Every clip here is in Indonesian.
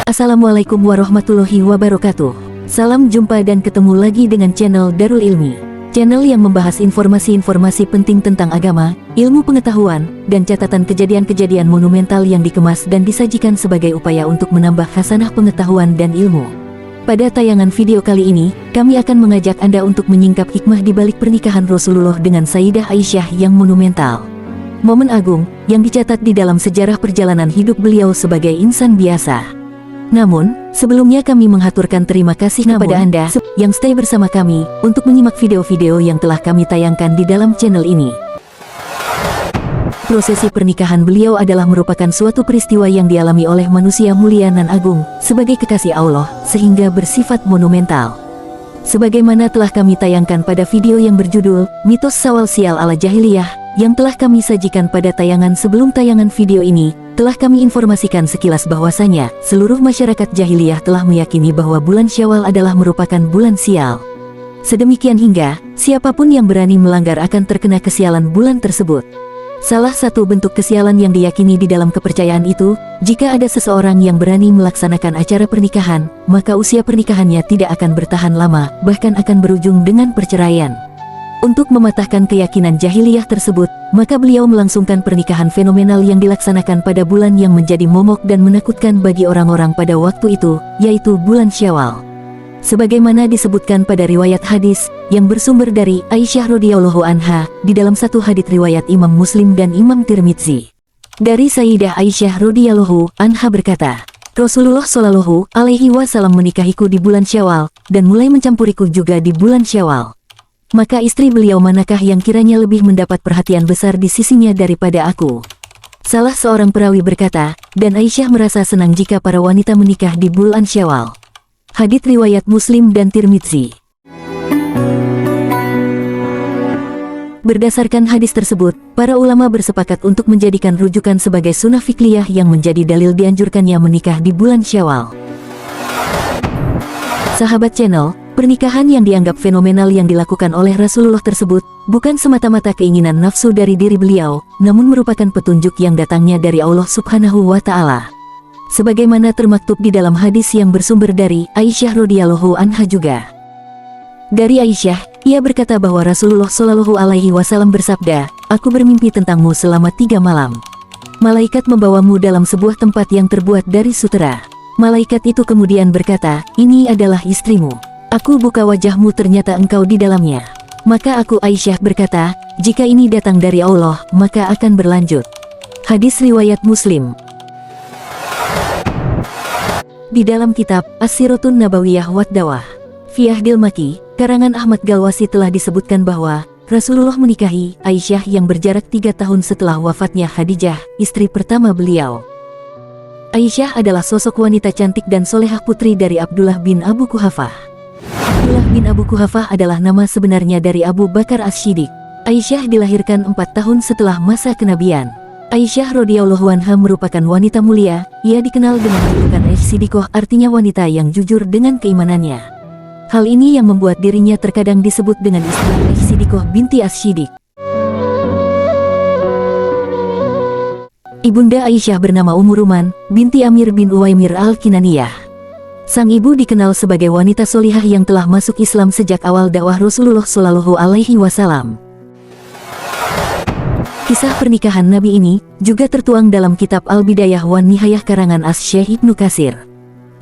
Assalamualaikum warahmatullahi wabarakatuh. Salam jumpa dan ketemu lagi dengan channel Darul Ilmi, channel yang membahas informasi-informasi penting tentang agama, ilmu pengetahuan, dan catatan kejadian-kejadian monumental yang dikemas dan disajikan sebagai upaya untuk menambah khasanah pengetahuan dan ilmu. Pada tayangan video kali ini, kami akan mengajak Anda untuk menyingkap hikmah di balik pernikahan Rasulullah dengan Sayyidah Aisyah yang monumental. Momen agung yang dicatat di dalam sejarah perjalanan hidup beliau sebagai insan biasa. Namun, sebelumnya kami menghaturkan terima kasih kepada Anda yang stay bersama kami untuk menyimak video-video yang telah kami tayangkan di dalam channel ini. Prosesi pernikahan beliau adalah merupakan suatu peristiwa yang dialami oleh manusia mulia nan agung sebagai kekasih Allah, sehingga bersifat monumental. Sebagaimana telah kami tayangkan pada video yang berjudul Mitos Sawal Sial ala Jahiliyah yang telah kami sajikan pada tayangan sebelum tayangan video ini, telah kami informasikan sekilas bahwasanya seluruh masyarakat jahiliyah telah meyakini bahwa bulan Syawal adalah merupakan bulan sial. Sedemikian hingga siapapun yang berani melanggar akan terkena kesialan bulan tersebut. Salah satu bentuk kesialan yang diyakini di dalam kepercayaan itu, jika ada seseorang yang berani melaksanakan acara pernikahan, maka usia pernikahannya tidak akan bertahan lama, bahkan akan berujung dengan perceraian. Untuk mematahkan keyakinan jahiliyah tersebut, maka beliau melangsungkan pernikahan fenomenal yang dilaksanakan pada bulan yang menjadi momok dan menakutkan bagi orang-orang pada waktu itu, yaitu bulan Syawal. Sebagaimana disebutkan pada riwayat hadis yang bersumber dari Aisyah radhiyallahu anha di dalam satu hadits riwayat Imam Muslim dan Imam Tirmidzi. Dari Sayyidah Aisyah radhiyallahu anha berkata, Rasulullah shallallahu alaihi wasallam menikahiku di bulan Syawal dan mulai mencampuriku juga di bulan Syawal. Maka istri beliau manakah yang kiranya lebih mendapat perhatian besar di sisinya daripada aku? Salah seorang perawi berkata, dan Aisyah merasa senang jika para wanita menikah di bulan Syawal. Hadits riwayat Muslim dan Tirmidzi. Berdasarkan hadis tersebut, para ulama bersepakat untuk menjadikan rujukan sebagai sunnah fiqliyah yang menjadi dalil dianjurkannya menikah di bulan Syawal. Sahabat channel, pernikahan yang dianggap fenomenal yang dilakukan oleh Rasulullah tersebut bukan semata-mata keinginan nafsu dari diri beliau, namun merupakan petunjuk yang datangnya dari Allah Subhanahu wa Ta'ala. Sebagaimana termaktub di dalam hadis yang bersumber dari Aisyah radhiyallahu anha juga. Dari Aisyah, ia berkata bahwa Rasulullah shallallahu alaihi wasallam bersabda, "Aku bermimpi tentangmu selama 3 malam. Malaikat membawamu dalam sebuah tempat yang terbuat dari sutera. Malaikat itu kemudian berkata, 'Ini adalah istrimu.' Aku buka wajahmu, ternyata engkau di dalamnya. Maka aku Aisyah berkata, jika ini datang dari Allah, maka akan berlanjut." Hadis riwayat Muslim. Di dalam kitab As-Siratun Nabawiyah Wad Dawah fi Ahdil Maki, karangan Ahmad Galwasi telah disebutkan bahwa Rasulullah menikahi Aisyah yang berjarak 3 tahun setelah wafatnya Khadijah, istri pertama beliau. Aisyah adalah sosok wanita cantik dan solehah, putri dari Abdullah bin Abu Kuhafah. Abdullah bin Abu Kuhafah adalah nama sebenarnya dari Abu Bakar As-Siddiq. Aisyah dilahirkan 4 tahun setelah masa kenabian. Aisyah radhiyallahu anha merupakan wanita mulia. Ia dikenal dengan julukan As-Siddiqoh, artinya wanita yang jujur dengan keimanannya. Hal ini yang membuat dirinya terkadang disebut dengan istilah As-Siddiqoh binti As-Siddiq. Ibunda Aisyah bernama Ummu Ruman binti Amir bin Uwaimir al-Kinaniyah. Sang ibu dikenal sebagai wanita solihah yang telah masuk Islam sejak awal dakwah Rasulullah shallallahu alaihi wasallam. Kisah pernikahan Nabi ini juga tertuang dalam kitab Al-Bidayah wan Nihayah karangan Asy-Syaikh Ibnu Katsir.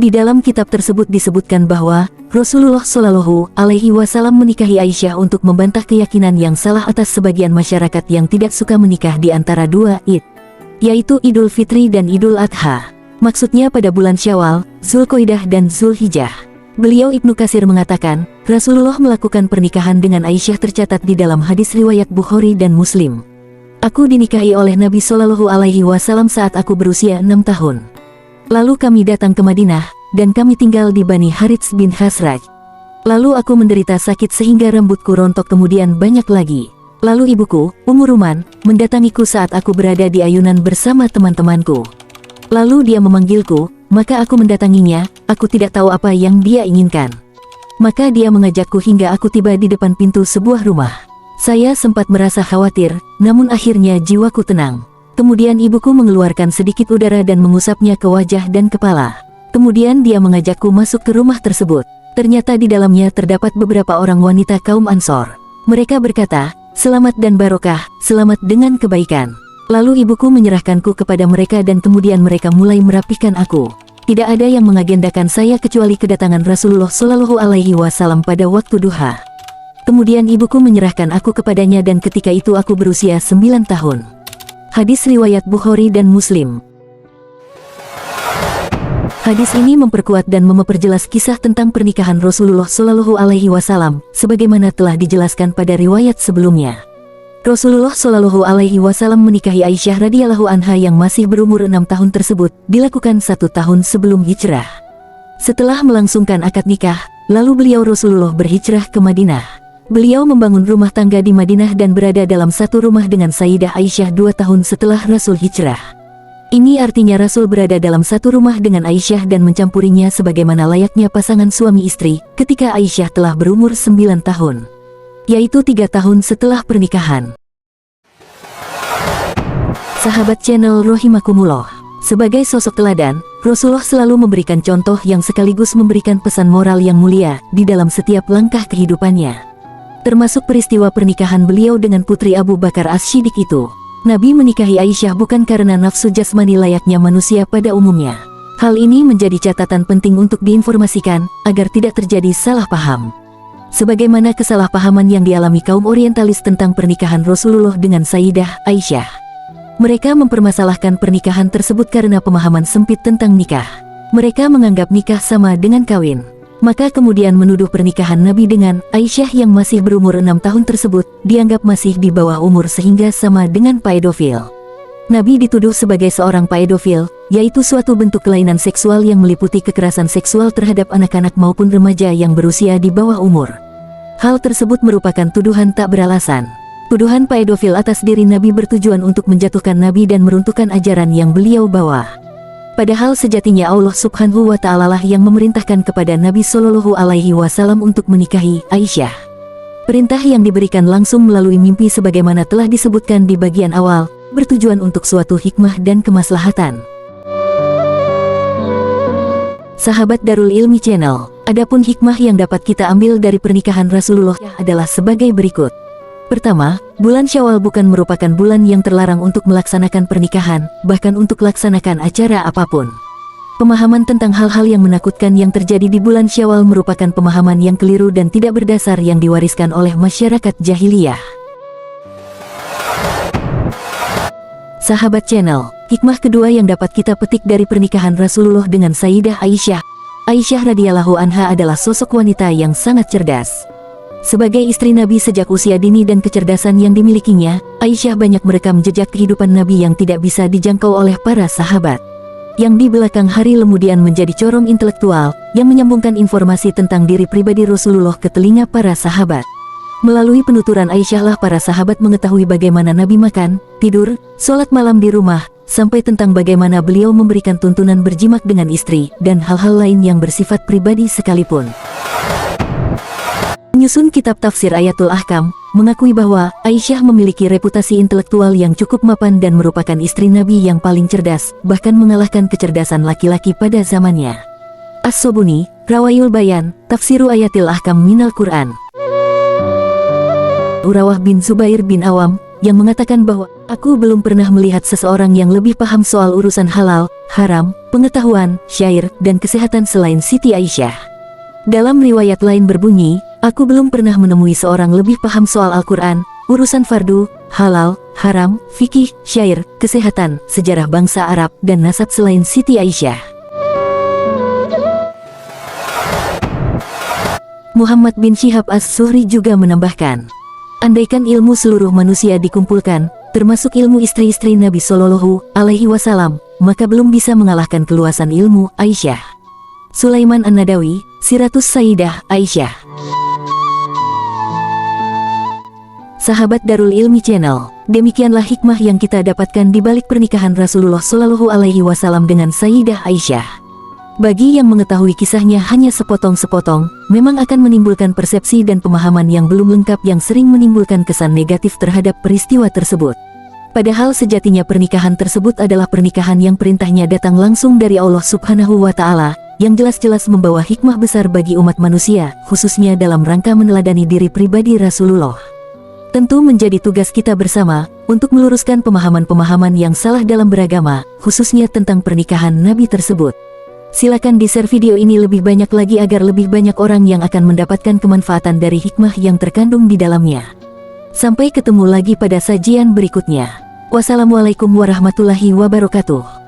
Di dalam kitab tersebut disebutkan bahwa Rasulullah shallallahu alaihi wasallam menikahi Aisyah untuk membantah keyakinan yang salah atas sebagian masyarakat yang tidak suka menikah di antara 2 Id, yaitu Idul Fitri dan Idul Adha. Maksudnya pada bulan Syawal, Zulqa'dah dan Zulhijjah. Beliau Ibnu Katsir mengatakan, Rasulullah melakukan pernikahan dengan Aisyah tercatat di dalam hadis riwayat Bukhari dan Muslim. Aku dinikahi oleh Nabi Shallallahu alaihi wasallam saat aku berusia 6 tahun. Lalu kami datang ke Madinah, dan kami tinggal di Bani Harits bin Khazraj. Lalu aku menderita sakit sehingga rambutku rontok kemudian banyak lagi. Lalu ibuku, Ummu Ruman, mendatangiku saat aku berada di ayunan bersama teman-temanku. Lalu dia memanggilku, maka aku mendatanginya. Aku tidak tahu apa yang dia inginkan. Maka dia mengajakku hingga aku tiba di depan pintu sebuah rumah. Saya sempat merasa khawatir, namun akhirnya jiwaku tenang. Kemudian ibuku mengeluarkan sedikit udara dan mengusapnya ke wajah dan kepala. Kemudian dia mengajakku masuk ke rumah tersebut. Ternyata di dalamnya terdapat beberapa orang wanita kaum Ansor. Mereka berkata, "Selamat dan barokah, selamat dengan kebaikan." Lalu ibuku menyerahkanku kepada mereka dan kemudian mereka mulai merapikan aku. Tidak ada yang mengagendakan saya kecuali kedatangan Rasulullah Shallallahu Alaihi Wasallam pada waktu duha. Kemudian ibuku menyerahkan aku kepadanya dan ketika itu aku berusia 9 tahun. Hadis riwayat Bukhari dan Muslim. Hadis ini memperkuat dan memperjelas kisah tentang pernikahan Rasulullah Shallallahu Alaihi Wasallam, sebagaimana telah dijelaskan pada riwayat sebelumnya. Rasulullah Shallallahu Alaihi Wasallam menikahi Aisyah radhiyallahu anha yang masih berumur 6 tahun tersebut, dilakukan 1 tahun sebelum hijrah. Setelah melangsungkan akad nikah, lalu beliau Rasulullah berhijrah ke Madinah. Beliau membangun rumah tangga di Madinah dan berada dalam satu rumah dengan Sayyidah Aisyah 2 tahun setelah Rasul hijrah. Ini artinya Rasul berada dalam satu rumah dengan Aisyah dan mencampurinya sebagaimana layaknya pasangan suami istri, ketika Aisyah telah berumur 9 tahun. Yaitu 3 tahun setelah pernikahan. Sahabat channel Rohimakumullah, sebagai sosok teladan, Rasulullah selalu memberikan contoh yang sekaligus memberikan pesan moral yang mulia di dalam setiap langkah kehidupannya. Termasuk peristiwa pernikahan beliau dengan putri Abu Bakar As-Siddiq itu. Nabi menikahi Aisyah bukan karena nafsu jasmani layaknya manusia pada umumnya. Hal ini menjadi catatan penting untuk diinformasikan, agar tidak terjadi salah paham. Sebagaimana kesalahpahaman yang dialami kaum orientalis tentang pernikahan Rasulullah dengan Sayyidah Aisyah. Mereka mempermasalahkan pernikahan tersebut karena pemahaman sempit tentang nikah. Mereka menganggap nikah sama dengan kawin. Maka kemudian menuduh pernikahan Nabi dengan Aisyah yang masih berumur 6 tahun tersebut, dianggap masih di bawah umur sehingga sama dengan pedofil. Nabi dituduh sebagai seorang pedofil, yaitu suatu bentuk kelainan seksual yang meliputi kekerasan seksual terhadap anak-anak maupun remaja yang berusia di bawah umur. Hal tersebut merupakan tuduhan tak beralasan. Tuduhan pedofil atas diri Nabi bertujuan untuk menjatuhkan Nabi dan meruntuhkan ajaran yang beliau bawa. Padahal sejatinya Allah Subhanahu wa Ta'ala lah yang memerintahkan kepada Nabi Shallallahu Alaihi Wasallam untuk menikahi Aisyah. Perintah yang diberikan langsung melalui mimpi sebagaimana telah disebutkan di bagian awal, bertujuan untuk suatu hikmah dan kemaslahatan. Sahabat Darul Ilmi Channel, adapun hikmah yang dapat kita ambil dari pernikahan Rasulullah adalah sebagai berikut. Pertama, bulan Syawal bukan merupakan bulan yang terlarang untuk melaksanakan pernikahan, bahkan untuk laksanakan acara apapun. Pemahaman tentang hal-hal yang menakutkan yang terjadi di bulan Syawal merupakan pemahaman yang keliru dan tidak berdasar yang diwariskan oleh masyarakat jahiliyah. Sahabat channel, hikmah kedua yang dapat kita petik dari pernikahan Rasulullah dengan Sayyidah Aisyah. Aisyah radhiyallahu anha adalah sosok wanita yang sangat cerdas. Sebagai istri Nabi sejak usia dini dan kecerdasan yang dimilikinya, Aisyah banyak merekam jejak kehidupan Nabi yang tidak bisa dijangkau oleh para sahabat. Yang di belakang hari kemudian menjadi corong intelektual, yang menyambungkan informasi tentang diri pribadi Rasulullah ke telinga para sahabat. Melalui penuturan Aisyah lah para sahabat mengetahui bagaimana Nabi makan, tidur, sholat malam di rumah, sampai tentang bagaimana beliau memberikan tuntunan berjimak dengan istri, dan hal-hal lain yang bersifat pribadi sekalipun. Menyusun kitab tafsir Ayatul Ahkam, mengakui bahwa Aisyah memiliki reputasi intelektual yang cukup mapan dan merupakan istri Nabi yang paling cerdas, bahkan mengalahkan kecerdasan laki-laki pada zamannya. As-Sobuni, Rawayul Bayan, Tafsiru Ayatil Ahkam Minal Quran. Urawah bin Zubair bin Awam, yang mengatakan bahwa, aku belum pernah melihat seseorang yang lebih paham soal urusan halal, haram, pengetahuan, syair, dan kesehatan selain Siti Aisyah. Dalam riwayat lain berbunyi, aku belum pernah menemui seorang lebih paham soal Al-Quran, urusan fardu, halal, haram, fikih, syair, kesehatan, sejarah bangsa Arab, dan nasab selain Siti Aisyah. Muhammad bin Syihab As-Zuhri juga menambahkan, andaikan ilmu seluruh manusia dikumpulkan, termasuk ilmu istri-istri Nabi Shallallahu Alaihi Wasallam, maka belum bisa mengalahkan keluasan ilmu Aisyah. Sulaiman An-Nadawi, Siratus Sayyidah Aisyah. Sahabat Darul Ilmi Channel, demikianlah hikmah yang kita dapatkan di balik pernikahan Rasulullah Shallallahu Alaihi Wasallam dengan Sayyidah Aisyah. Bagi yang mengetahui kisahnya hanya sepotong-sepotong, memang akan menimbulkan persepsi dan pemahaman yang belum lengkap yang sering menimbulkan kesan negatif terhadap peristiwa tersebut. Padahal sejatinya pernikahan tersebut adalah pernikahan yang perintahnya datang langsung dari Allah Subhanahu wa Ta'ala, yang jelas-jelas membawa hikmah besar bagi umat manusia, khususnya dalam rangka meneladani diri pribadi Rasulullah. Tentu menjadi tugas kita bersama untuk meluruskan pemahaman-pemahaman yang salah dalam beragama, khususnya tentang pernikahan Nabi tersebut. Silakan di-share video ini lebih banyak lagi agar lebih banyak orang yang akan mendapatkan kemanfaatan dari hikmah yang terkandung di dalamnya. Sampai ketemu lagi pada sajian berikutnya. Wassalamualaikum warahmatullahi wabarakatuh.